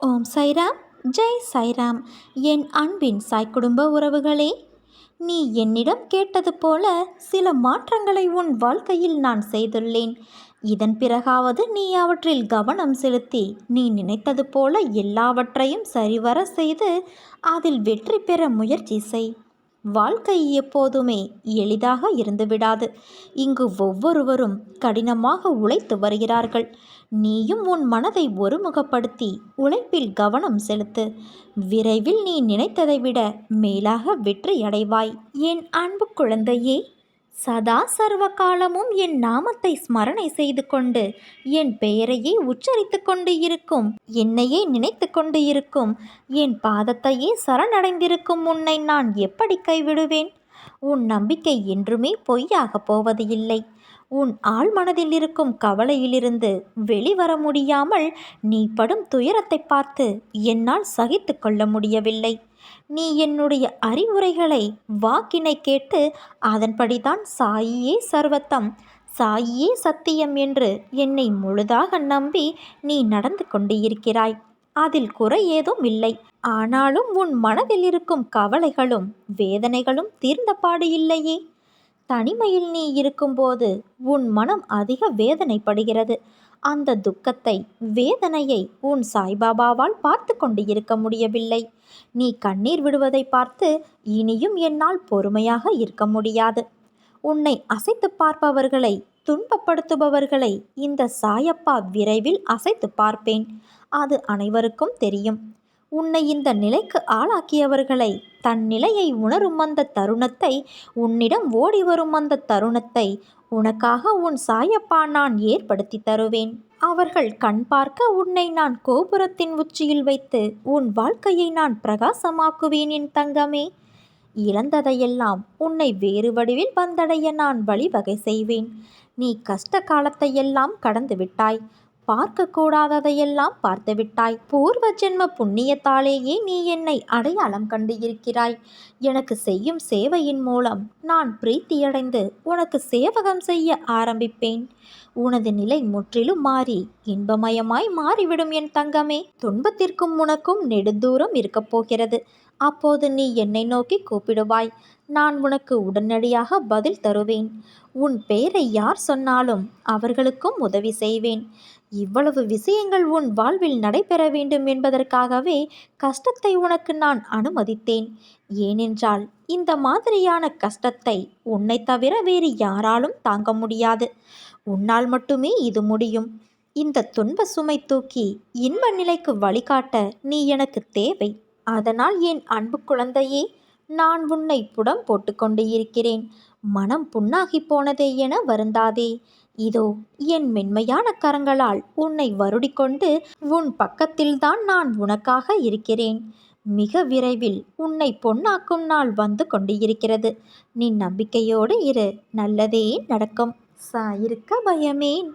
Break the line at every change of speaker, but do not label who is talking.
ஓம் சைராம். ஜெய் சைராம். என் அன்பின் சாய் குடும்ப உறவுகளே, நீ என்னிடம் கேட்டது போல சில மாற்றங்களை உன் வாழ்க்கையில் நான் செய்துள்ளேன். இதன் பிறகாவது நீ அவற்றில் கவனம் செலுத்தி நீ நினைத்தது போல எல்லாவற்றையும் சரிவர செய்து அதில் வெற்றி பெற முயற்சி செய். வாழ்க்கை எப்போதுமே எளிதாக இருந்துவிடாது. இங்கு ஒவ்வொருவரும் கடினமாக உழைத்து வருகிறார்கள். நீயும் உன் மனதை ஒருமுகப்படுத்தி உழைப்பில் கவனம் செலுத்து. விரைவில் நீ நினைத்ததை விட மேலாக வெற்றி அடைவாய். என் அன்பு குழந்தையே, சதா சர்வ காலமும் என் நாமத்தை ஸ்மரணை செய்து கொண்டு என் பெயரையே உச்சரித்து கொண்டு இருக்கும், என்னையே நினைத்து கொண்டு இருக்கும், என் பாதத்தையே சரணடைந்திருக்கும் உன்னை நான் எப்படி கைவிடுவேன்? உன் நம்பிக்கை என்றுமே பொய்யாக போவது இல்லை. உன் ஆழ் மனதில் இருக்கும் கவலையிலிருந்து வெளிவர முடியாமல் நீ படும் துயரத்தை பார்த்து என்னால் சகித்து கொள்ள முடியவில்லை. நீ என்னுடைய அறிவுரைகளை வாக்கினை கேட்டு அதன்படிதான் சாயியே சர்வத்தம், சாயியே சத்தியம் என்று என்னை முழுதாக நம்பி நீ நடந்து கொண்டு இருக்கிறாய். அதில் குறை ஏதும் இல்லை. ஆனாலும் உன் மனதில் இருக்கும் கவலைகளும் வேதனைகளும் தீர்ந்தபாடு இல்லையே. தனிமையில் நீ இருக்கும்போது உன் மனம் அதிக வேதனைப்படுகிறது. அந்த துக்கத்தை, வேதனையை உன் சாய்பாபாவால் பார்த்து கொண்டு இருக்க முடியவில்லை. நீ கண்ணீர் விடுவதை பார்த்து இனியும் என்னால் பொறுமையாக இருக்க முடியாது. உன்னை அசைத்து பார்ப்பவர்களை, துன்பப்படுத்துபவர்களை இந்த சாயப்பா விரைவில் அசைத்து பார்ப்பேன். அது அனைவருக்கும் தெரியும். உன்னை இந்த நிலைக்கு ஆளாக்கியவர்களை, தன் நிலையை உணரும் அந்த தருணத்தை, உன்னிடம் ஓடி வரும் அந்த தருணத்தை உனக்காக உன் சாயப்பா நான் ஏற்படுத்தி தருவேன். அவர்கள் கண் பார்க்க உன்னை நான் கோபுரத்தின் உச்சியில் வைத்து உன் வாழ்க்கையை நான் பிரகாசமாக்குவேன் என் தங்கமே. இழந்ததையெல்லாம் உன்னை வேறு வடிவில் வந்தடைய நான் வழிவகை செய்வேன். நீ கஷ்ட காலத்தையெல்லாம் கடந்து விட்டாய். பார்க்கக்கூடாததையெல்லாம் பார்த்துவிட்டாய். பூர்வ ஜென்ம புண்ணியத்தாலேயே நீ என்னை அடையாளம் கண்டு இருக்கிறாய். எனக்கு செய்யும் சேவையின் மூலம் நான் பிரீத்தியடைந்து உனக்கு சேவகம் செய்ய ஆரம்பிப்பேன். உனது நிலை முற்றிலும் மாறி இன்பமயமாய் மாறிவிடும் என் தங்கமே. துன்பத்திற்கும் உனக்கும் நெடுந்தூரம் இருக்கப் போகிறது. அப்போது நீ என்னை நோக்கி கூப்பிடுவாய். நான் உனக்கு உடனடியாக பதில் தருவேன். உன் பெயரை யார் சொன்னாலும் அவர்களுக்கும் உதவி செய்வேன். இவ்வளவு விஷயங்கள் உன் வாழ்வில் நடைபெற வேண்டும் என்பதற்காகவே கஷ்டத்தை உனக்கு நான் அனுமதித்தேன். ஏனென்றால் இந்த மாதிரியான கஷ்டத்தை உன்னை தவிர வேறு யாராலும் தாங்க முடியாது. உன்னால் மட்டுமே இது முடியும். இந்த துன்ப சுமை தூக்கி இன்ப நிலைக்கு வழிகாட்ட நீ எனக்கு தேவை. அதனால் என் அன்பு குழந்தையே, நான் உன்னை புடம் போட்டுக்கொண்டு இருக்கிறேன். மனம் புண்ணாகி போனதே என வருந்தாதே. இதோ என் மென்மையான கரங்களால் உன்னை வருடிக்கொண்டு உன் பக்கத்தில்தான் நான் உனக்காக இருக்கிறேன். மிக விரைவில் உன்னை பொன்னாக்கும் நாள் வந்து கொண்டு இருக்கிறது. நீ நம்பிக்கையோடு இரு, நல்லதே நடக்கும். சாயிருக்க பயமேன்.